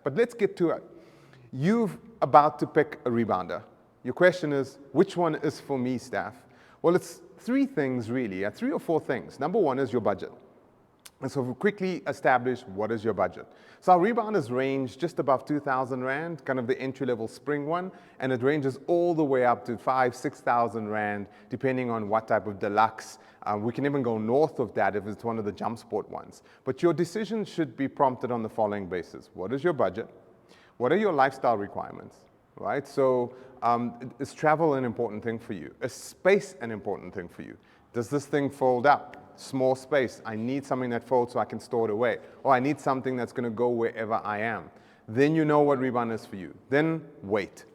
But let's get to it. You're about to pick a rebounder. Your question is, which one is for me, Staf? Well, it's three things really, 3 or 4 things. Number one is your budget. And so we quickly establish what is your budget. So our rebounders range just above 2,000 Rand, kind of the entry-level spring one, and it ranges all the way up to 5,000, 6,000 Rand, depending on what type of deluxe. We can even go north of that if it's one of the jump sport ones. But your decision should be prompted on the following basis. What is your budget? What are your lifestyle requirements? Right? So is travel an important thing for you? Is space an important thing for you? Does this thing fold up? Small space. I need something that folds so I can store it away. Or I need something that's going to go wherever I am. Then you know what rebounder is for you. Then weight.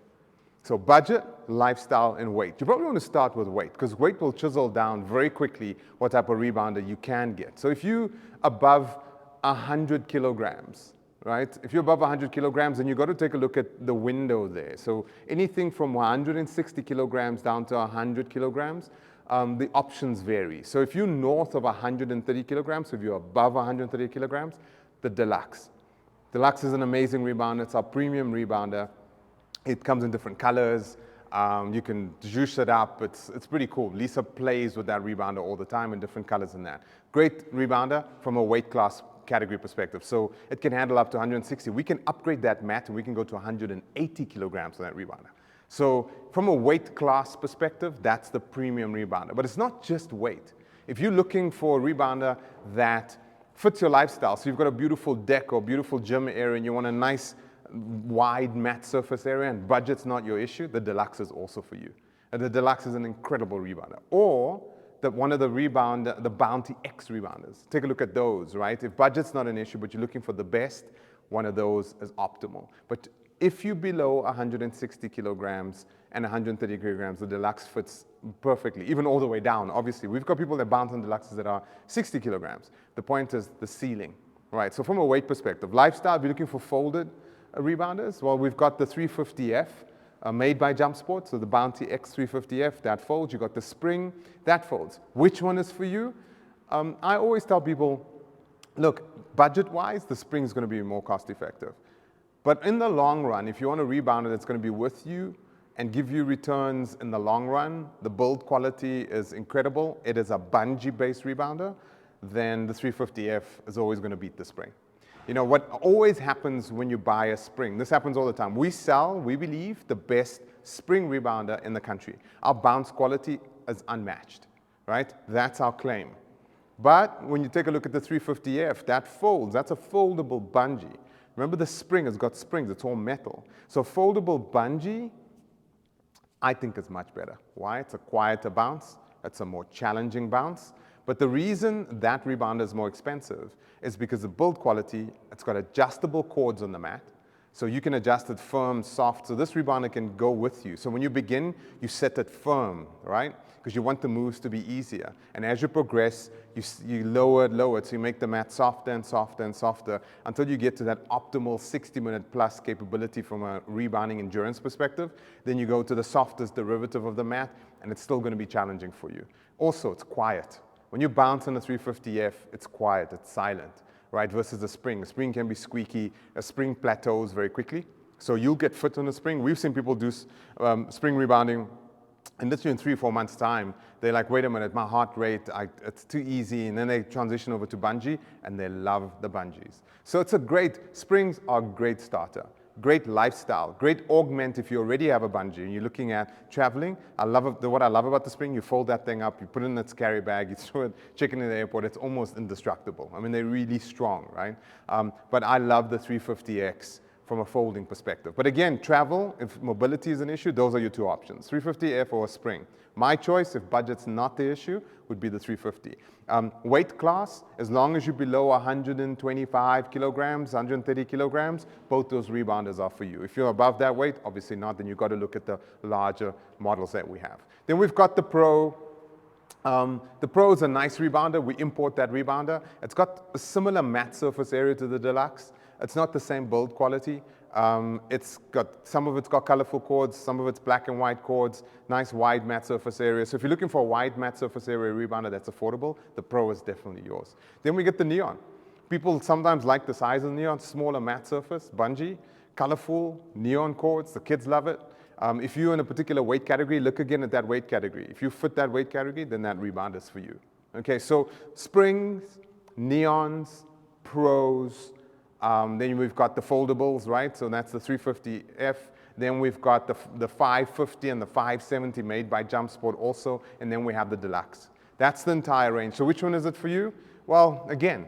So budget, lifestyle, and weight. You probably want to start with weight because weight will chisel down very quickly what type of rebounder you can get. So if you above 100 kilograms, right? If you're above 100 kilograms, then you've got to take a look at the window there. So anything from 160 kilograms down to 100 kilograms, the options vary. So if you're north of 130 kilograms, so if you're above 130 kilograms, the Deluxe. Deluxe is an amazing rebounder. It's our premium rebounder. It comes in different colors. You can juice it up. It's pretty cool. Lisa plays with that rebounder all the time in different colors and that. Great rebounder from a weight class category perspective. So it can handle up to 160. We can upgrade that mat and we can go to 180 kilograms on that rebounder. So from a weight class perspective, that's the premium rebounder. But it's not just weight. If you're looking for a rebounder that fits your lifestyle, so you've got a beautiful deck or beautiful gym area and you want a nice wide mat surface area and budget's not your issue, the Deluxe is also for you. And the Deluxe is an incredible rebounder. Or one of the Bounti X rebounders. Take a look at those, right? If budget's not an issue, but you're looking for the best, one of those is optimal. But if you're below 160 kilograms and 130 kilograms, the Deluxe fits perfectly, even all the way down. Obviously, we've got people that bounce on Deluxes that are 60 kilograms. The point is the ceiling, right? So from a weight perspective, lifestyle, if you're looking for folded rebounders, well, we've got the 350F, made by Jump Sport, so the Bounti X 350F, that folds. You got the spring, that folds. Which one is for you? I always tell people, look, budget-wise, the spring is going to be more cost-effective. But in the long run, if you want a rebounder that's going to be with you and give you returns in the long run, the build quality is incredible. It is a bungee-based rebounder, then the 350F is always going to beat the spring. You know, what always happens when you buy a spring, this happens all the time. We sell, we believe, the best spring rebounder in the country. Our bounce quality is unmatched, right? That's our claim. But when you take a look at the 350F, that folds. That's a foldable bungee. Remember the spring has got springs. It's all metal. So foldable bungee, I think is much better. Why? It's a quieter bounce. It's a more challenging bounce. But the reason that rebounder is more expensive is because the build quality, it's got adjustable cords on the mat. So you can adjust it firm, soft. So this rebounder can go with you. So when you begin, you set it firm, right? Because you want the moves to be easier. And as you progress, you lower it. So you make the mat softer and softer and softer until you get to that optimal 60-minute plus capability from a rebounding endurance perspective. Then you go to the softest derivative of the mat, and it's still going to be challenging for you. Also, it's quiet. When you bounce on a 350F, it's quiet, it's silent, right? Versus a spring. A spring can be squeaky. A spring plateaus very quickly. So you'll get fit on a spring. We've seen people do spring rebounding, and literally in 3 or 4 months' time, they're like, wait a minute, my heart rate, it's too easy. And then they transition over to bungee, and they love the bungees. So it's springs are a great starter. Great lifestyle, great augment if you already have a bungee and you're looking at traveling. What I love about the spring, you fold that thing up, you put it in its carry bag, you throw it, chicken in the airport, it's almost indestructible. I mean, they're really strong, right? But I love the 350X from a folding perspective. But again, travel, if mobility is an issue, those are your 2 options, 350F or a spring. My choice, if budget's not the issue, would be the 350. Weight class, as long as you're below 125 kilograms, 130 kilograms, both those rebounders are for you. If you're above that weight, obviously not, then you've got to look at the larger models that we have. Then we've got the Pro. The Pro is a nice rebounder. We import that rebounder. It's got a similar mat surface area to the Deluxe. It's not the same build quality. Some of it's got colorful cords, some of it's black and white cords, nice wide mat surface area. So if you're looking for a wide mat surface area rebounder that's affordable, the Pro is definitely yours. Then we get the Neon. People sometimes like the size of the neon, smaller matte surface, bungee, colorful, neon cords, the kids love it. If you're in a particular weight category, look again at that weight category. If you fit that weight category, then that rebounder is for you. Okay, so springs, neons, pros, then we've got the foldables, right? So that's the 350F. Then we've got the 550 and the 570 made by JumpSport also, and then we have the deluxe. That's the entire range. So which one is it for you? Well, again,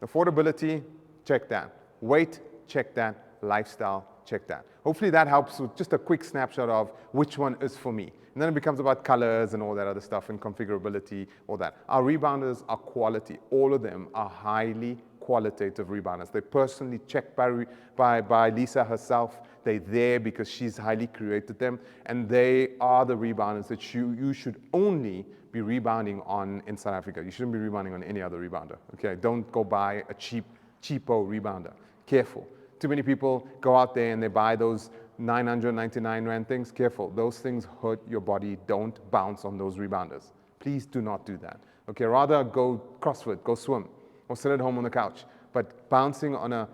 affordability, check that. Weight, check that. Lifestyle, check that. Hopefully that helps with just a quick snapshot of which one is for me. And then it becomes about colors and all that other stuff and configurability, all that. Our rebounders are quality. All of them are highly qualitative rebounders. They're personally checked by Lisa herself. They're there because she's highly created them. And they are the rebounders that you should only be rebounding on in South Africa. You shouldn't be rebounding on any other rebounder. Okay, don't go buy a cheapo rebounder. Careful. Too many people go out there and they buy those 999 Rand things. Careful, those things hurt your body. Don't bounce on those rebounders. Please do not do that. Okay, rather go CrossFit, go swim, or sit at home on the couch. But bouncing on a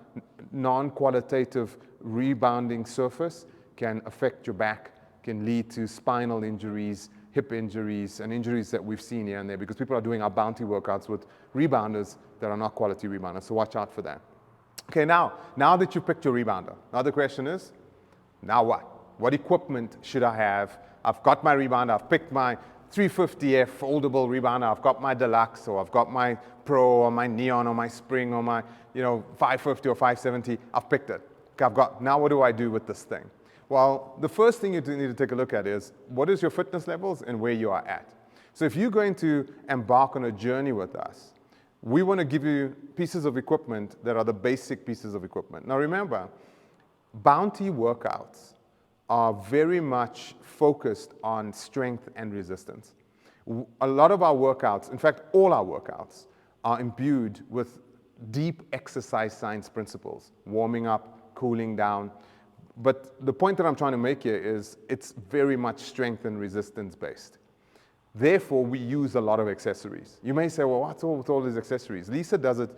non-qualitative rebounding surface can affect your back, can lead to spinal injuries, hip injuries, and injuries that we've seen here and there because people are doing our bounty workouts with rebounders that are not quality rebounders. So watch out for that. Okay, now that you picked your rebounder, now the question is, now what? What equipment should I have? I've got my rebounder, I've picked my 350F foldable rebounder, I've got my deluxe, or I've got my pro, or my neon, or my spring, or my 550 or 570, I've picked it. Okay, now what do I do with this thing? Well, the first thing you need to take a look at is, what is your fitness levels and where you are at? So if you're going to embark on a journey with us, we want to give you pieces of equipment that are the basic pieces of equipment. Now remember, bounty workouts are very much focused on strength and resistance. A lot of our workouts, in fact, all our workouts, are imbued with deep exercise science principles, warming up, cooling down. But the point that I'm trying to make here is it's very much strength and resistance based. Therefore, we use a lot of accessories. You may say, well, what's all with all these accessories? Lisa does it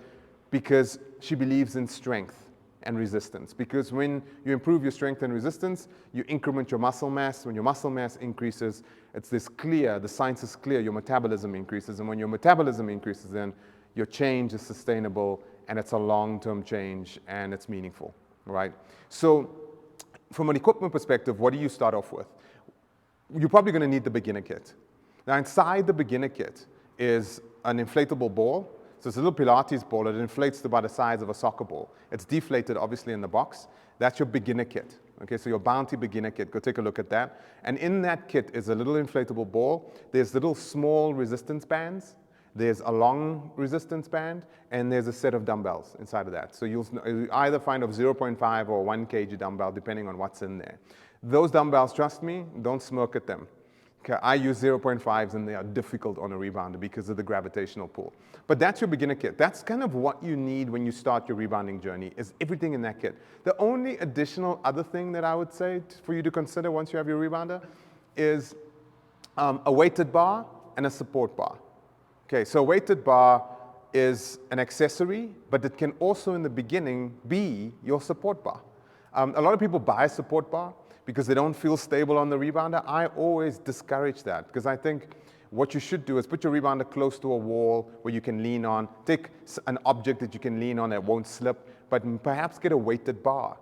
because she believes in strength and resistance. Because when you improve your strength and resistance, you increment your muscle mass. When your muscle mass increases, the science is clear, your metabolism increases. And when your metabolism increases, then your change is sustainable, and it's a long-term change, and it's meaningful, right? So from an equipment perspective, what do you start off with? You're probably going to need the beginner kit. Now, inside the beginner kit is an inflatable ball. So it's a little Pilates ball. It inflates to about the size of a soccer ball. It's deflated, obviously, in the box. That's your beginner kit. Okay, so your bounty beginner kit. Go take a look at that. And in that kit is a little inflatable ball. There's little small resistance bands. There's a long resistance band, and there's a set of dumbbells inside of that. So you'll either find a 0.5 or 1 kg dumbbell, depending on what's in there. Those dumbbells, trust me, don't smirk at them. Okay, I use 0.5s, and they are difficult on a rebounder because of the gravitational pull. But that's your beginner kit. That's kind of what you need when you start your rebounding journey, is everything in that kit. The only additional other thing that I would say for you to consider once you have your rebounder is a weighted bar and a support bar. Okay, so a weighted bar is an accessory, but it can also in the beginning be your support bar. A lot of people buy a support bar because they don't feel stable on the rebounder. I always discourage that because I think what you should do is put your rebounder close to a wall where you can lean on. Take an object that you can lean on that won't slip, but perhaps get a weighted bar.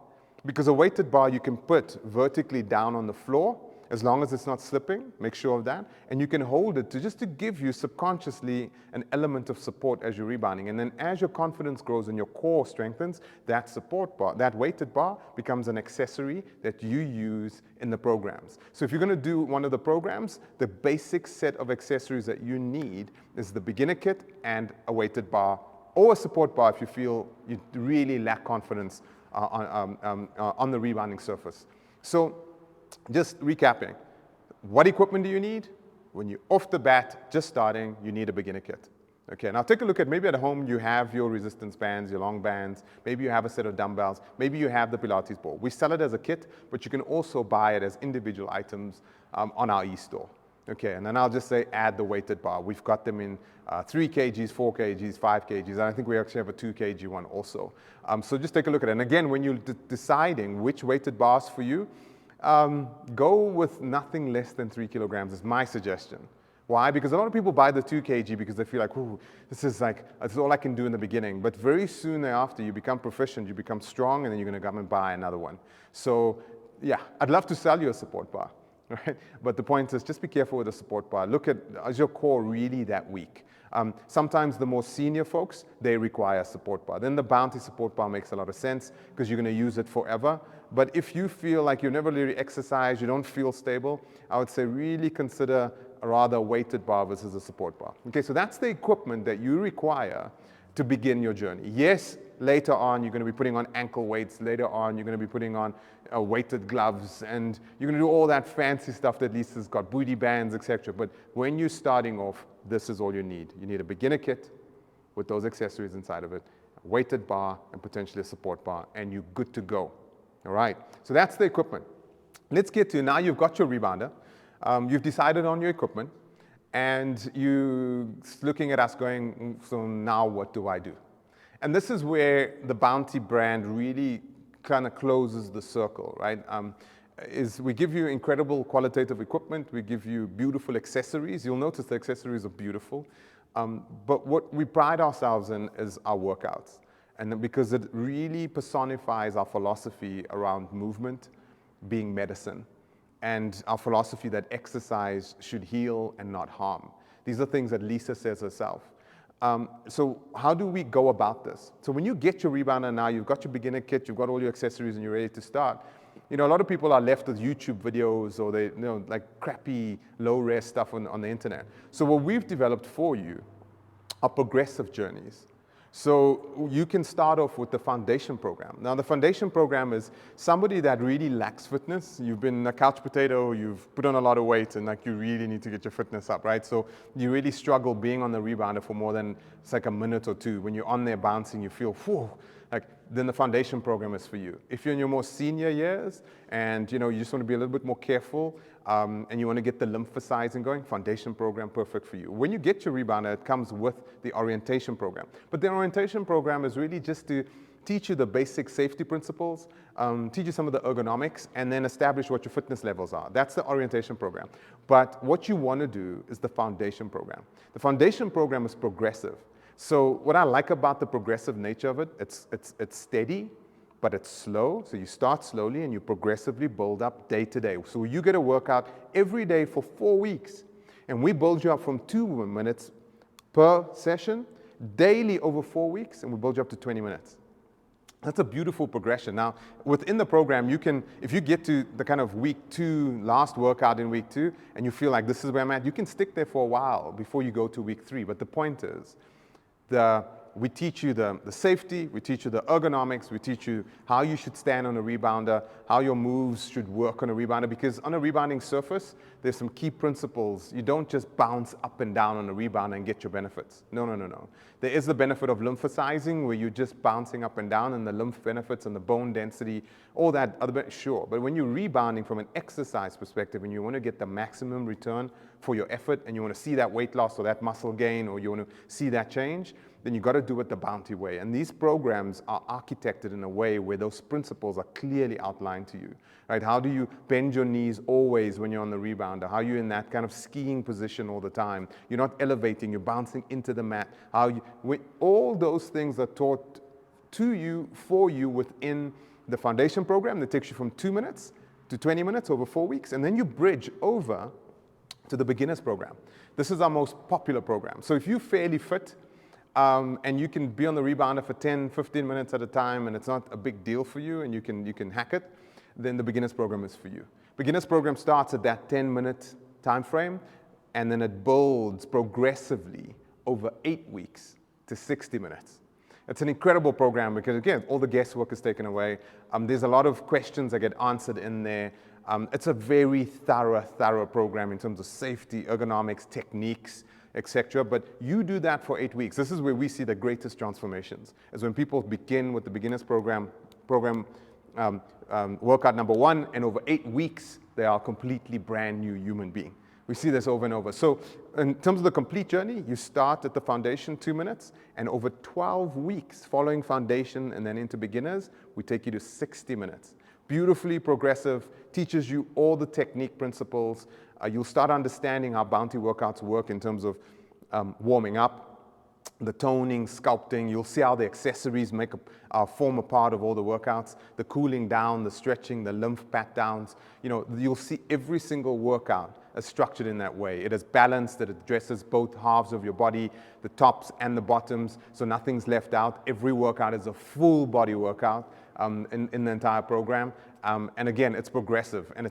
Because a weighted bar you can put vertically down on the floor as long as it's not slipping, make sure of that, and you can hold it just to give you subconsciously an element of support as you're rebounding. And then as your confidence grows and your core strengthens, that support bar, that weighted bar becomes an accessory that you use in the programs. So if you're gonna do one of the programs, the basic set of accessories that you need is the beginner kit and a weighted bar, or a support bar if you feel you really lack confidence on the rebounding surface. So just recapping, what equipment do you need? When you're off the bat, just starting, you need a beginner kit. Okay, now take a look at, maybe at home you have your resistance bands, your long bands, maybe you have a set of dumbbells, maybe you have the Pilates ball. We sell it as a kit, but you can also buy it as individual items on our e-store. Okay, and then I'll just say add the weighted bar. We've got them in 3 kgs, 4 kgs, 5 kgs, and I think we actually have a 2 kg one also. So just take a look at it. And again, when you're deciding which weighted bars for you, go with nothing less than 3 kilograms is my suggestion. Why? Because a lot of people buy the 2 kg because they feel like, ooh, this is all I can do in the beginning. But very soon thereafter, you become proficient, you become strong, and then you're going to come and buy another one. So yeah, I'd love to sell you a support bar. Right? But the point is, just be careful with the support bar. Look at, is your core really that weak? Sometimes the more senior folks, they require a support bar. Then the bounty support bar makes a lot of sense because you're going to use it forever. But if you feel like you never really exercise, you don't feel stable, I would say really consider a rather weighted bar versus a support bar. Okay, so that's the equipment that you require to begin your journey. Yes, later on, you're going to be putting on ankle weights. Later on, you're going to be putting on weighted gloves, and you're going to do all that fancy stuff that Lisa's got, booty bands, etc. But when you're starting off, this is all you need. You need a beginner kit with those accessories inside of it, a weighted bar, and potentially a support bar, and you're good to go. All right, so that's the equipment. Let's get to, now you've got your rebounder, you've decided on your equipment, and you're looking at us going, so now what do I do? And this is where the Bounty brand really kind of closes the circle, right? Is we give you incredible qualitative equipment, we give you beautiful accessories. You'll notice the accessories are beautiful, but what we pride ourselves in is our workouts. And because it really personifies our philosophy around movement being medicine, and our philosophy that exercise should heal and not harm. These are things that Lisa says herself. So how do we go about this? So when you get your rebounder now, you've got your beginner kit, you've got all your accessories, and you're ready to start. You know, a lot of people are left with YouTube videos or they, you know, like crappy, low-res stuff on the internet. So what we've developed for you are progressive journeys. So you can start off with the foundation program. Now, the foundation program is somebody that really lacks fitness. You've been a couch potato, you've put on a lot of weight, and like you really need to get your fitness up, right? So you really struggle being on the rebounder for more than, it's like a minute or two. When you're on there bouncing, you feel, whew, like, then the foundation program is for you. If you're in your more senior years and you know you just want to be a little bit more careful and you want to get the lymphosizing going, foundation program, perfect for you. When you get your rebounder, it comes with the orientation program. But the orientation program is really just to teach you the basic safety principles, teach you some of the ergonomics, and then establish what your fitness levels are. That's the orientation program. But what you want to do is the foundation program. The foundation program is progressive. So what I like about the progressive nature of it, it's steady, but it's slow. So you start slowly and you progressively build up day to day. So you get a workout every day for 4 weeks. And we build you up from 2 minutes per session, daily over 4 weeks, and we build you up to 20 minutes. That's a beautiful progression. Now, within the program, you can, if you get to the kind of week 2, last workout in week 2, and you feel like this is where I'm at, you can stick there for a while before you go to week 3. But the point is, we teach you the safety, we teach you the ergonomics, we teach you how you should stand on a rebounder, how your moves should work on a rebounder, because on a rebounding surface, there's some key principles. You don't just bounce up and down on a rebounder and get your benefits. No, no, no, no. There is the benefit of lymphosizing, where you're just bouncing up and down, and the lymph benefits and the bone density, all that other benefits, sure. But when you're rebounding from an exercise perspective and you want to get the maximum return for your effort and you want to see that weight loss or that muscle gain or you want to see that change, then you got to do it the Bounty way. And these programs are architected in a way where those principles are clearly outlined to you, right? How do you bend your knees always when you're on the rebounder? How are you in that kind of skiing position all the time? You're not elevating, you're bouncing into the mat. All those things are taught to you, for you within the foundation program that takes you from 2 minutes to 20 minutes over 4 weeks. And then you bridge over to the beginners program. This is our most popular program. So if you're fairly fit, and you can be on the rebounder for 10, 15 minutes at a time, and it's not a big deal for you, and you can hack it, then the beginners program is for you. Beginners program starts at that 10-minute time frame, and then it builds progressively over 8 weeks to 60 minutes. It's an incredible program because, again, all the guesswork is taken away. There's a lot of questions that get answered in there. It's a very thorough program in terms of safety, ergonomics, techniques, etc. But you do that for 8 weeks. This is where we see the greatest transformations, is when people begin with the beginners program workout number 1, and over 8 weeks, they are a completely brand new human being, We see this over and over. So in terms of the complete journey, you start at the foundation, 2 minutes, and over 12 weeks following foundation and then into beginners, we take you to 60 minutes. Beautifully progressive, teaches you all the technique principles. You'll start understanding how bounty workouts work in terms of warming up, the toning, sculpting. You'll see how the accessories form a part of all the workouts, the cooling down, the stretching, the lymph pat downs. You'll see every single workout is structured in that way. It is balanced, it addresses both halves of your body, the tops and the bottoms, so nothing's left out. Every workout is a full body workout in the entire program. And again, it's progressive, and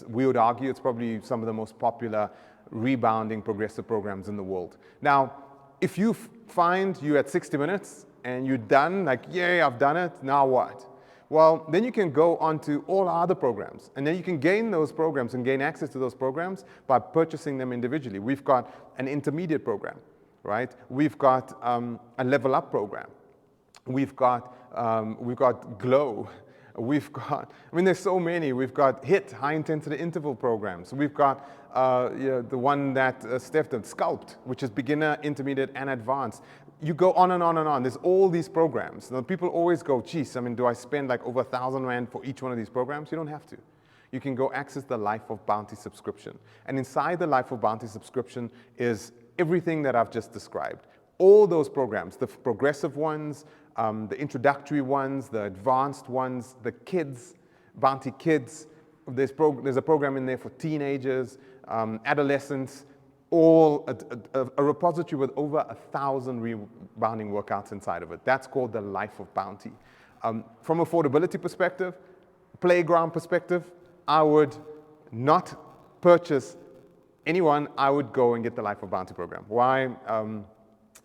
we would argue it's probably some of the most popular rebounding progressive programs in the world. Now, if you find you at 60 minutes and you're done, like, yay, I've done it, now what? Well, then you can go on to all our other programs, and then you can gain those programs and gain access to those programs by purchasing them individually. We've got an intermediate program, right? We've got a level up program. We've got glow. We've got, there's so many. We've got HIIT, high intensity interval programs. We've got the one that Staf did, Sculpt, which is beginner, intermediate, and advanced. You go on and on and on. There's all these programs. Now, people always go, geez, do I spend like over 1,000 Rand for each one of these programs? You don't have to. You can go access the Life of Bounty subscription. And inside the Life of Bounty subscription is everything that I've just described. All those programs, the progressive ones, the introductory ones, the advanced ones, the kids, Bounty Kids. There's a program in there for teenagers, adolescents, all a repository with over 1,000 rebounding workouts inside of it. That's called the Life of Bounty. From affordability perspective, playground perspective, I would not purchase anyone. I would go and get the Life of Bounty program. Why?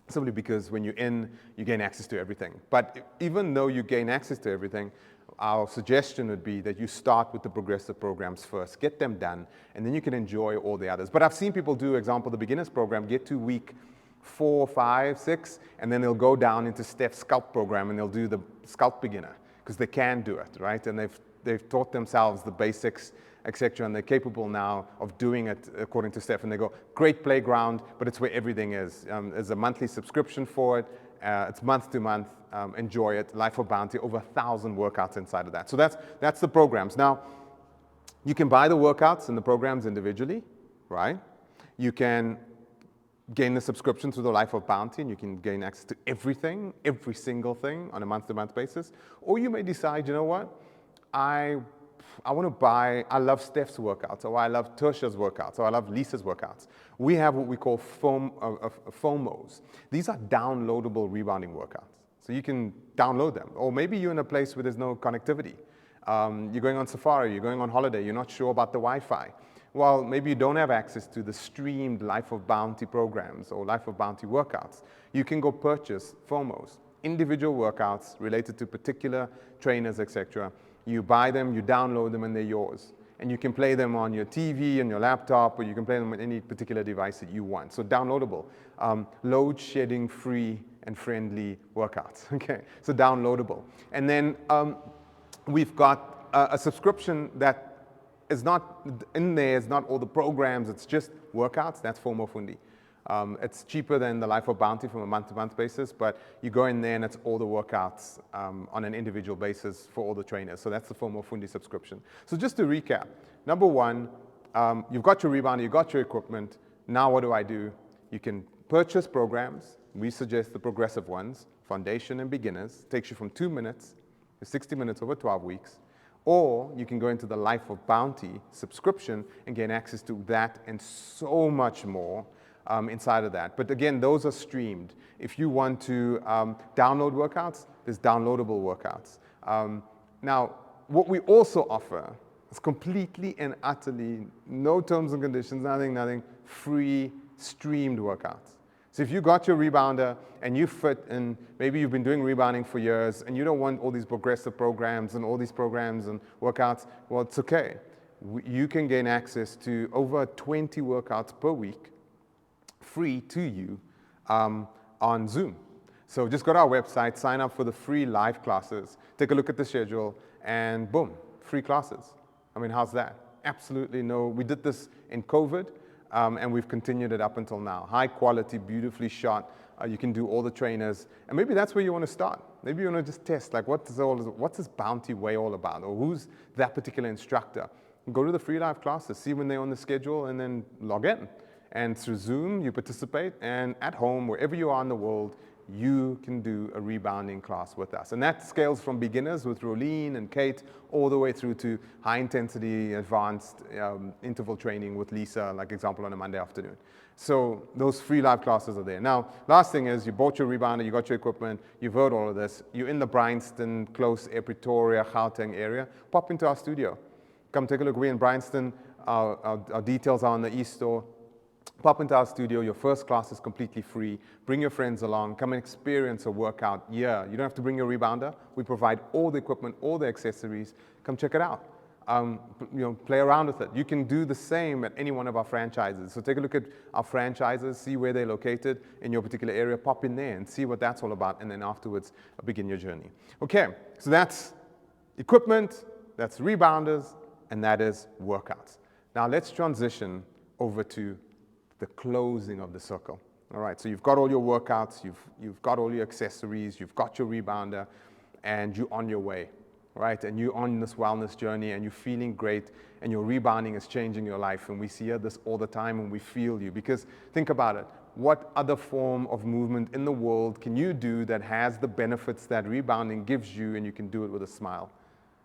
Simply because when you're in, you gain access to everything. But even though you gain access to everything, our suggestion would be that you start with the progressive programs first, get them done, and then you can enjoy all the others. But I've seen people do, example, the beginners program, get to week 4, 5, 6, and then they'll go down into Staf's Sculpt program and they'll do the Sculpt beginner because they can do it, right? And they've taught themselves the basics, etc., and they're capable now of doing it according to Staf. And they go, great playground, but it's where everything is. There's a monthly subscription for it. It's month to month. Enjoy it. Life of Bounty, over 1,000 workouts inside of that. So that's the programs. Now, you can buy the workouts and the programs individually, right? You can gain the subscription through the Life of Bounty, and you can gain access to everything, every single thing on a month-to-month basis. Or you may decide, you know what? I want to buy, I love Staf's workouts, or I love Tertia's workouts, or I love Lisa's workouts. We have what we call FOMOs. These are downloadable rebounding workouts. So you can download them. Or maybe you're in a place where there's no connectivity. You're going on safari, you're going on holiday, you're not sure about the Wi-Fi. Well, maybe you don't have access to the streamed Life of Bounty programs or Life of Bounty workouts. You can go purchase FOMOs, individual workouts related to particular trainers, etc. You buy them, you download them, and they're yours. And you can play them on your TV and your laptop, or you can play them on any particular device that you want. So downloadable, load shedding free and friendly workouts. Okay, so downloadable. And then we've got a subscription that is not in there, it's not all the programs, it's just workouts. That's FOMO Fundi. It's cheaper than the Life of Bounty from a month-to-month basis, but you go in there and it's all the workouts on an individual basis for all the trainers. So that's the FOMO Fundi subscription. So just to recap, number one, you've got your rebounder, you've got your equipment. Now what do? You can purchase programs. We suggest the progressive ones, foundation and beginners. Takes you from 2 minutes to 60 minutes over 12 weeks. Or you can go into the Life of Bounty subscription and gain access to that and so much more inside of that. But again, those are streamed. If you want to download workouts, there's downloadable workouts. Now, what we also offer is completely and utterly, no terms and conditions, nothing, free streamed workouts. So if you got your rebounder and you fit in, maybe you've been doing rebounding for years and you don't want all these progressive programs and all these programs and workouts, well, it's okay. You can gain access to over 20 workouts per week free to you on Zoom. So just go to our website, sign up for the free live classes, take a look at the schedule, and boom, free classes. How's that? Absolutely no. We did this in COVID. and we've continued it up until now. High quality, beautifully shot. You can do all the trainers, and maybe that's where you want to start. Maybe you want to just test, like, what's this bounty way all about, or who's that particular instructor? Go to the free live classes, see when they're on the schedule, and then log in. And through Zoom, you participate, and at home, wherever you are in the world, you can do a rebounding class with us. And that scales from beginners with Rolene and Kate all the way through to high intensity, advanced interval training with Lisa, like example on a Monday afternoon. So those free live classes are there. Now, last thing is you bought your rebounder, you got your equipment, you've heard all of this. You're in the Bryanston, close Pretoria, Gauteng area, pop into our studio. Come take a look. We're in Bryanston. Our details are on the e-store. Pop into our studio. Your first class is completely free. Bring your friends along. Come and experience a workout. Yeah, you don't have to bring your rebounder. We provide all the equipment, all the accessories. Come check it out. Play around with it. You can do the same at any one of our franchises. So take a look at our franchises, see where they're located in your particular area. Pop in there and see what that's all about. And then afterwards, begin your journey. Okay, so that's equipment, that's rebounders, and that is workouts. Now let's transition over to the closing of the circle. All right, so you've got all your workouts, you've got all your accessories, you've got your rebounder, and you're on your way, right? And you're on this wellness journey, and you're feeling great, and your rebounding is changing your life. And we see this all the time, and we feel you. Because think about it, what other form of movement in the world can you do that has the benefits that rebounding gives you, and you can do it with a smile,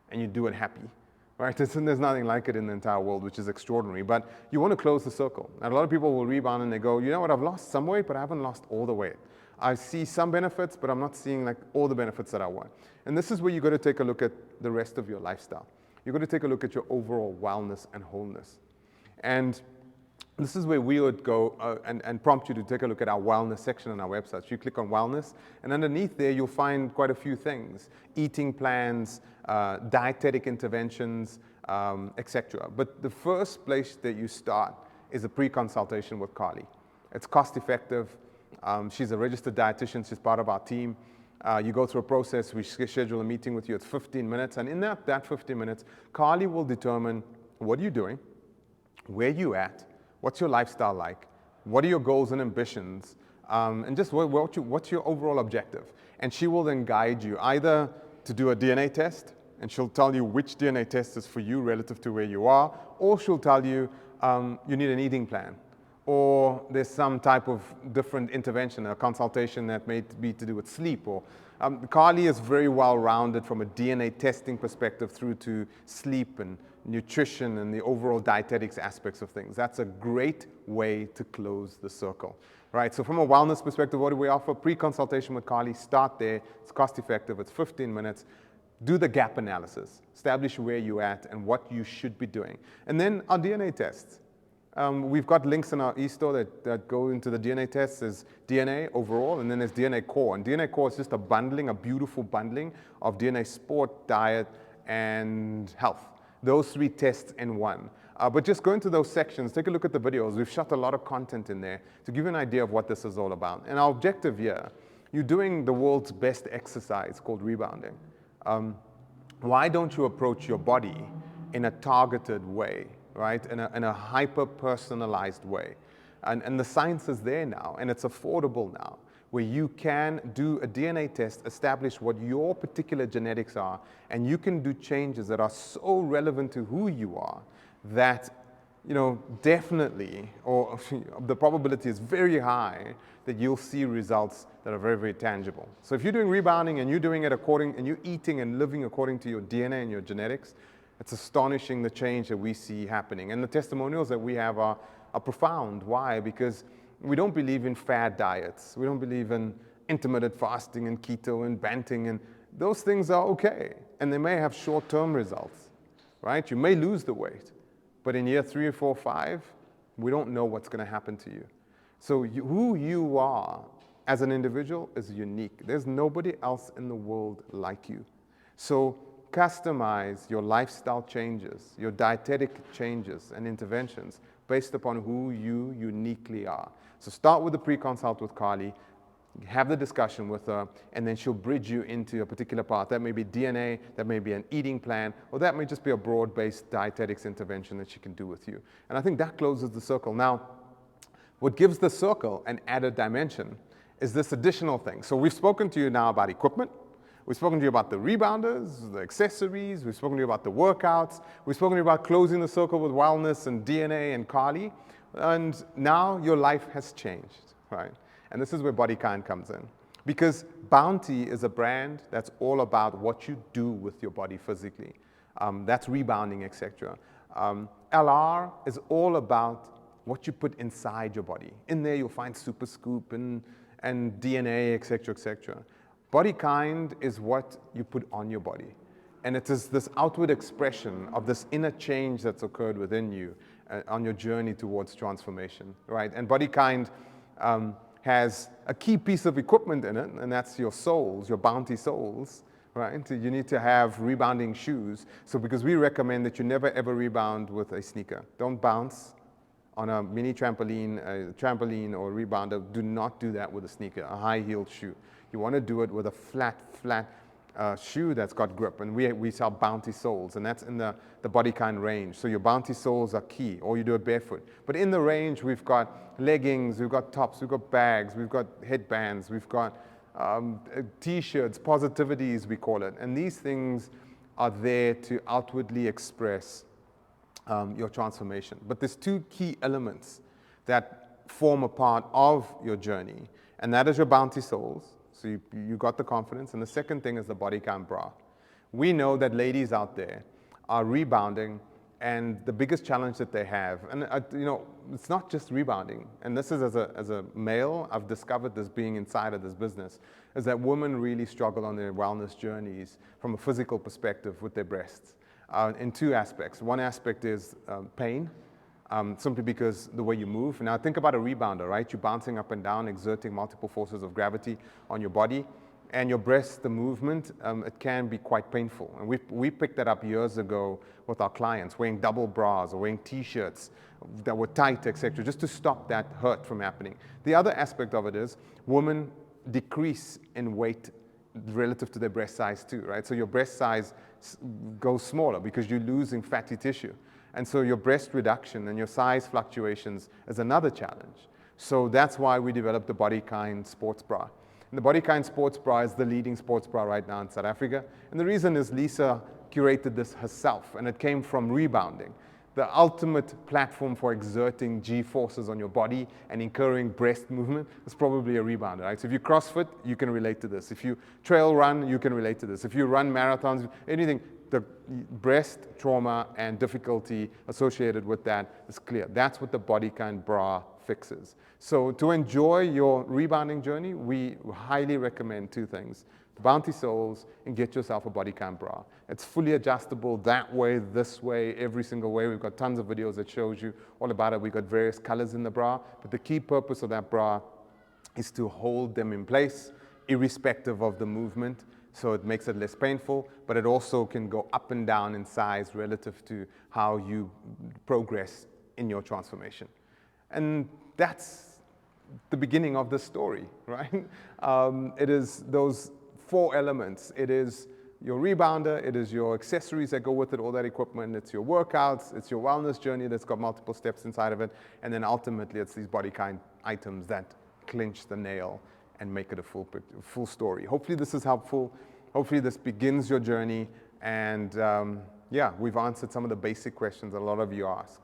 and you do it happy? Right? There's nothing like it in the entire world, which is extraordinary. But you want to close the circle. And a lot of people will rebound and they go, you know what, I've lost some weight, but I haven't lost all the weight. I see some benefits, but I'm not seeing like all the benefits that I want. And this is where you got to take a look at the rest of your lifestyle. You've got to take a look at your overall wellness and wholeness. And this is where we would go and prompt you to take a look at our wellness section on our website. So you click on wellness, and underneath there you'll find quite a few things: eating plans, dietetic interventions, etc. But the first place that you start is a pre-consultation with Carly. It's cost effective. She's a registered dietitian. She's part of our team. You go through a process. We schedule a meeting with you. It's 15 minutes. And in that 15 minutes, Carly will determine what are you doing, where you at, what's your lifestyle like, what are your goals and ambitions, and just what's your overall objective. And she will then guide you either to do a DNA test, and she'll tell you which DNA test is for you relative to where you are, or she'll tell you you need an eating plan, or there's some type of different intervention, a consultation that may be to do with sleep. Or Carly is very well-rounded from a DNA testing perspective through to sleep and nutrition and the overall dietetics aspects of things. That's a great way to close the circle, right? So from a wellness perspective, what do we offer? Pre-consultation with Carly. Start there. It's cost-effective. It's 15 minutes. Do the gap analysis. Establish where you're at and what you should be doing. And then our DNA tests. We've got links in our e-store that go into the DNA tests. There's DNA overall, and then there's DNA Core. And DNA Core is just a bundling, a beautiful bundling of DNA sport, diet, and health. Those 3 tests in one. But just go into those sections, take a look at the videos. We've shot a lot of content in there to give you an idea of what this is all about. And our objective here, you're doing the world's best exercise called rebounding. Why don't you approach your body in a targeted way, right? In a hyper-personalized way. And the science is there now, and it's affordable now, where you can do a DNA test, establish what your particular genetics are, and you can do changes that are so relevant to who you are that, definitely, or the probability is very high that you'll see results that are very, very tangible. So if you're doing rebounding and you're doing it and you're eating and living according to your DNA and your genetics, it's astonishing the change that we see happening. And the testimonials that we have are profound. Why? Because we don't believe in fad diets. We don't believe in intermittent fasting and keto and banting, and those things are okay. And they may have short-term results, right? You may lose the weight, but in year 3 or 4 or 5, we don't know what's going to happen to you. So who you are as an individual is unique. There's nobody else in the world like you. So customize your lifestyle changes, your dietetic changes and interventions based upon who you uniquely are. So start with the pre-consult with Carly, have the discussion with her, and then she'll bridge you into a particular path. That may be DNA, that may be an eating plan, or that may just be a broad-based dietetics intervention that she can do with you. And I think that closes the circle. Now, What gives the circle an added dimension is this additional thing. So we've spoken to you now about equipment. We've spoken to you about the rebounders, the accessories. We've spoken to you about the workouts. We've spoken to you about closing the circle with wellness and DNA and Carly. And now your life has changed, right? And this is where Bodykind comes in. Because Bounti is a brand that's all about what you do with your body physically. That's rebounding, etc. LR is all about what you put inside your body. In there you'll find Super Scoop and DNA, etc., etc. Bodykind is what you put on your body. And it is this outward expression of this inner change that's occurred within you on your journey towards transformation, right? And Bodykind has a key piece of equipment in it, and that's your soles, your Bounti soles, right? You need to have rebounding shoes. So because we recommend that you never ever rebound with a sneaker. Don't bounce on a mini trampoline, or rebounder. Do not do that with a sneaker, a high-heeled shoe. You want to do it with a flat shoe that's got grip. And we sell Bounti soles, and that's in the Bodykind range. So your Bounti soles are key, or you do it barefoot. But in the range, we've got leggings, we've got tops, we've got bags, we've got headbands, we've got T-shirts, positivities, we call it. And these things are there to outwardly express your transformation. But there's two key elements that form a part of your journey, and that is your Bounti soles. So you got the confidence. And the second thing is the Bodykind bra. We know that ladies out there are rebounding, and the biggest challenge that they have, and it's not just rebounding, and this is as a male, I've discovered this being inside of this business, is that women really struggle on their wellness journeys from a physical perspective with their breasts in two aspects. One aspect is pain, simply because the way you move. Now think about a rebounder, right? You're bouncing up and down, exerting multiple forces of gravity on your body, and your breast, the movement, it can be quite painful. And we picked that up years ago with our clients, wearing double bras or wearing T-shirts that were tight, etc., just to stop that hurt from happening. The other aspect of it is women decrease in weight relative to their breast size too, right? So your breast size goes smaller because you're losing fatty tissue. And so your breast reduction and your size fluctuations is another challenge. So that's why we developed the Bodykind sports bra. And the Bodykind sports bra is the leading sports bra right now in South Africa. And the reason is Lisa curated this herself, and it came from rebounding. The ultimate platform for exerting G-forces on your body and incurring breast movement is probably a rebounder, right? So if you CrossFit, you can relate to this. If you trail run, you can relate to this. If you run marathons, anything, the breast trauma and difficulty associated with that is clear. That's what the Bodykind bra fixes. So to enjoy your rebounding journey, we highly recommend two things: the Bounti soles, and get yourself a Bodykind bra. It's fully adjustable that way, this way, every single way. We've got tons of videos that shows you all about it. We've got various colors in the bra, but the key purpose of that bra is to hold them in place irrespective of the movement. So it makes it less painful, but it also can go up and down in size relative to how you progress in your transformation. And that's the beginning of the story, right? It is those four elements. It is your rebounder, it is your accessories that go with it, all that equipment, it's your workouts, it's your wellness journey that's got multiple steps inside of it, and then ultimately it's these Bodykind items that clinch the nail and make it a full story. Hopefully this is helpful. Hopefully this begins your journey. And yeah, we've answered some of the basic questions a lot of you ask.